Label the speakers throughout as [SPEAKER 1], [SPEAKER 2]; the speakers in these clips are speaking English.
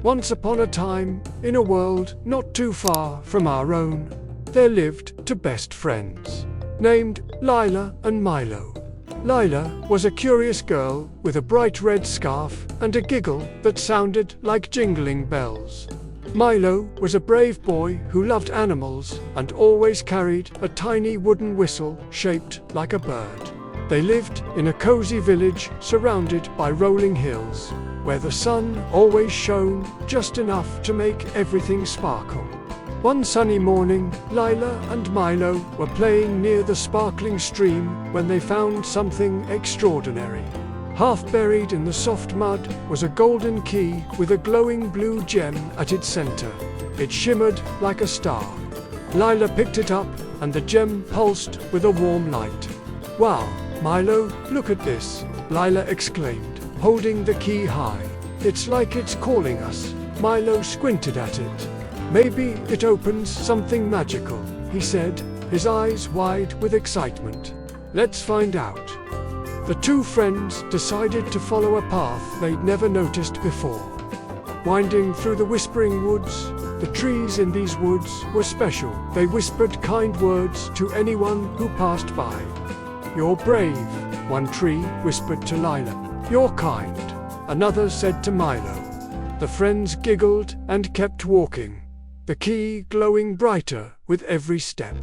[SPEAKER 1] Once upon a time, in a world not too far from our own, there lived two best friends, named Lila and Milo. Lila was a curious girl with a bright red scarf and a giggle that sounded like jingling bells. Milo was a brave boy who loved animals and always carried a tiny wooden whistle shaped like a bird. They lived in a cozy village surrounded by rolling hills, where the sun always shone just enough to make everything sparkle. One sunny morning, Lila and Milo were playing near the sparkling stream when they found something extraordinary. Half buried in the soft mud was a golden key with a glowing blue gem at its center. It shimmered like a star. Lila picked it up, and the gem pulsed with a warm light. "Wow, Milo, look at this," Lila exclaimed, holding the key high. "It's like it's calling us." Milo squinted at it. "Maybe it opens something magical," he said, his eyes wide with excitement. "Let's find out." The two friends decided to follow a path they'd never noticed before. Winding through the whispering woods, the trees in these woods were special. They whispered kind words to anyone who passed by. "You're brave," one tree whispered to Lila. "You're kind," another said to Milo. The friends giggled and kept walking, the key glowing brighter with every step.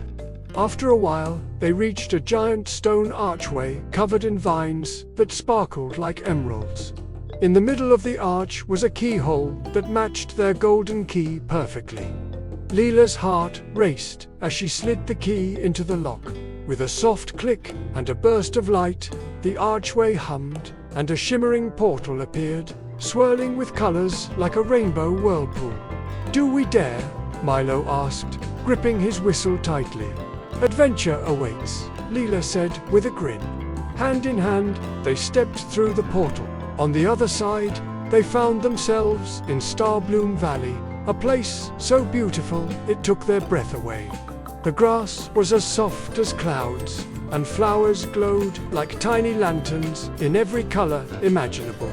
[SPEAKER 1] After a while, they reached a giant stone archway covered in vines that sparkled like emeralds. In the middle of the arch was a keyhole that matched their golden key perfectly. Lila's heart raced as she slid the key into the lock. With a soft click and a burst of light, the archway hummed, and a shimmering portal appeared, swirling with colors like a rainbow whirlpool. "Do we dare?" Milo asked, gripping his whistle tightly. "Adventure awaits," Lila said with a grin. Hand in hand, they stepped through the portal. On the other side, they found themselves in Starbloom Valley, a place so beautiful it took their breath away. The grass was as soft as clouds, and flowers glowed like tiny lanterns in every color imaginable.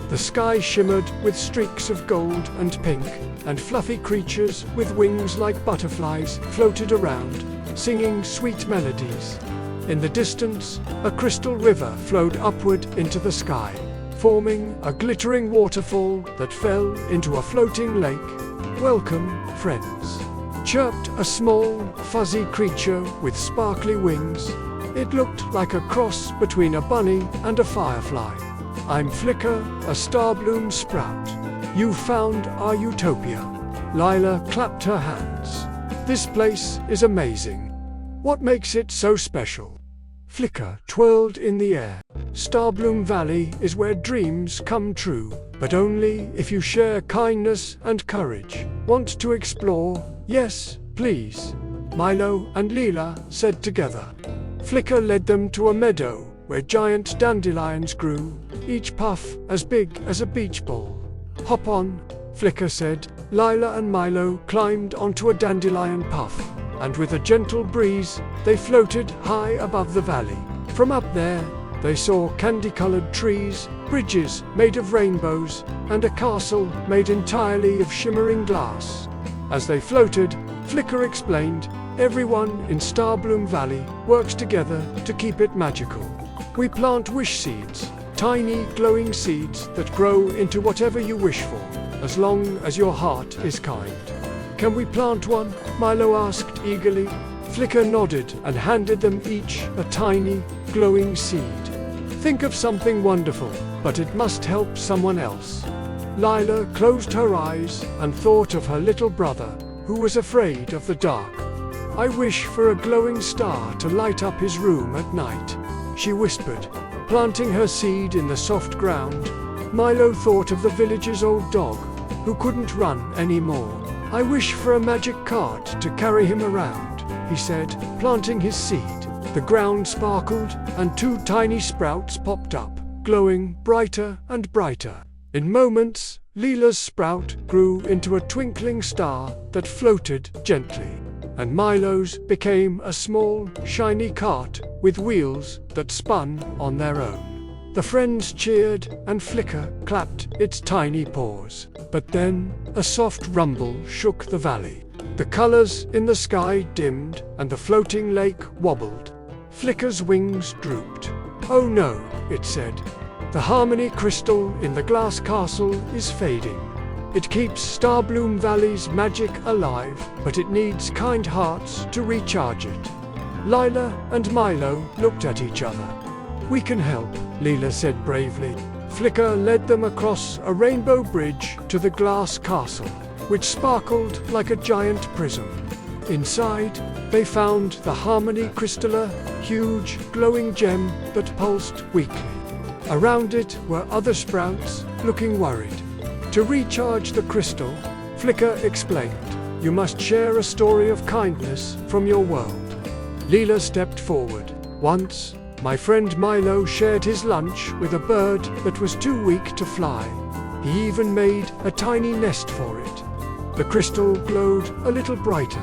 [SPEAKER 1] The sky shimmered with streaks of gold and pink, and fluffy creatures with wings like butterflies floated around, singing sweet melodies. In the distance, a crystal river flowed upward into the sky, forming a glittering waterfall that fell into a floating lake. "Welcome, friends," chirped a small, fuzzy creature with sparkly wings. It looked like a cross between a bunny and a firefly. "I'm Flicker, a Starbloom sprout. You found our Utopia." Lila clapped her hands. "This place is amazing. What makes it so special?" Flicker twirled in the air. "Starbloom Valley is where dreams come true, but only if you share kindness and courage. Want to explore?" "Yes, please," Milo and Lila said together. Flicker led them to a meadow where giant dandelions grew, each puff as big as a beach ball. "Hop on," Flicker said. Lila and Milo climbed onto a dandelion puff, and with a gentle breeze, they floated high above the valley. From up there, they saw candy-colored trees, bridges made of rainbows, and a castle made entirely of shimmering glass. As they floated, Flicker explained, "Everyone in Starbloom Valley works together to keep it magical. We plant wish seeds, tiny glowing seeds that grow into whatever you wish for, as long as your heart is kind." "Can we plant one?" Milo asked eagerly. Flicker nodded and handed them each a tiny, glowing seed. "Think of something wonderful, but it must help someone else." Lila closed her eyes and thought of her little brother, who was afraid of the dark. "I wish for a glowing star to light up his room at night," she whispered, planting her seed in the soft ground. Milo thought of the village's old dog, who couldn't run anymore. "I wish for a magic cart to carry him around," he said, planting his seed. The ground sparkled, and two tiny sprouts popped up, glowing brighter and brighter. In moments, Lila's sprout grew into a twinkling star that floated gently, and Milo's became a small, shiny cart with wheels that spun on their own. The friends cheered, and Flicker clapped its tiny paws. But then, a soft rumble shook the valley. The colors in the sky dimmed, and the floating lake wobbled. Flicker's wings drooped. "Oh no," it said. "The harmony crystal in the glass castle is fading. It keeps Starbloom Valley's magic alive, but it needs kind hearts to recharge it." Lila and Milo looked at each other. "We can help," Leela said bravely. Flicker led them across a rainbow bridge to the glass castle, which sparkled like a giant prism. Inside, they found the harmony crystal, a huge, glowing gem that pulsed weakly. Around it were other sprouts, looking worried. To recharge the crystal, Flicker explained, "You must share a story of kindness from your world." Leela stepped forward. "Once, my friend Milo shared his lunch with a bird that was too weak to fly. He even made a tiny nest for it." The crystal glowed a little brighter.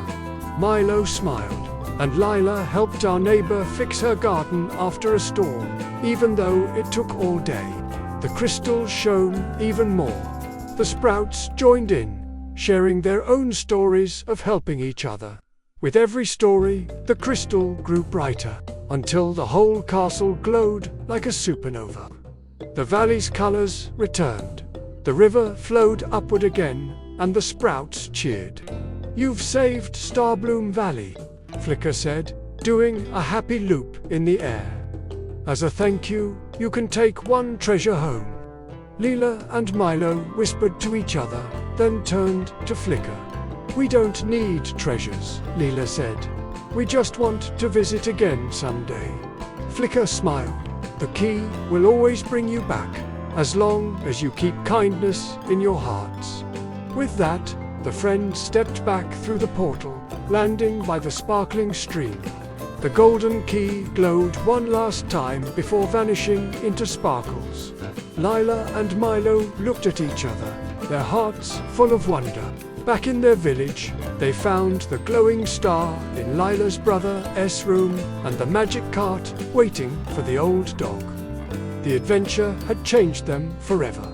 [SPEAKER 1] Milo smiled, and Lila helped our neighbor fix her garden after a storm, even though it took all day. The crystal shone even more. The sprouts joined in, sharing their own stories of helping each other. With every story, the crystal grew brighter, until the whole castle glowed like a supernova. The valley's colors returned. The river flowed upward again, and the sprouts cheered. "You've saved Starbloom Valley," Flicker said, doing a happy loop in the air. "As a thank you, you can take one treasure home." Leela and Milo whispered to each other, then turned to Flicker. "We don't need treasures," Leela said. "We just want to visit again someday." Flicker smiled. "The key will always bring you back, as long as you keep kindness in your hearts." With that, the friends stepped back through the portal, landing by the sparkling stream. The golden key glowed one last time before vanishing into sparkles. Lila and Milo looked at each other, their hearts full of wonder. Back in their village, they found the glowing star in Lila's brother's room and the magic cart waiting for the old dog. The adventure had changed them forever.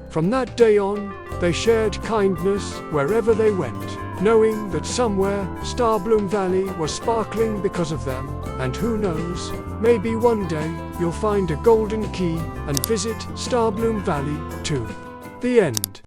[SPEAKER 1] From that day on, they shared kindness wherever they went, knowing that somewhere Starbloom Valley was sparkling because of them, and who knows, maybe one day you'll find a golden key and visit Starbloom Valley too. The end.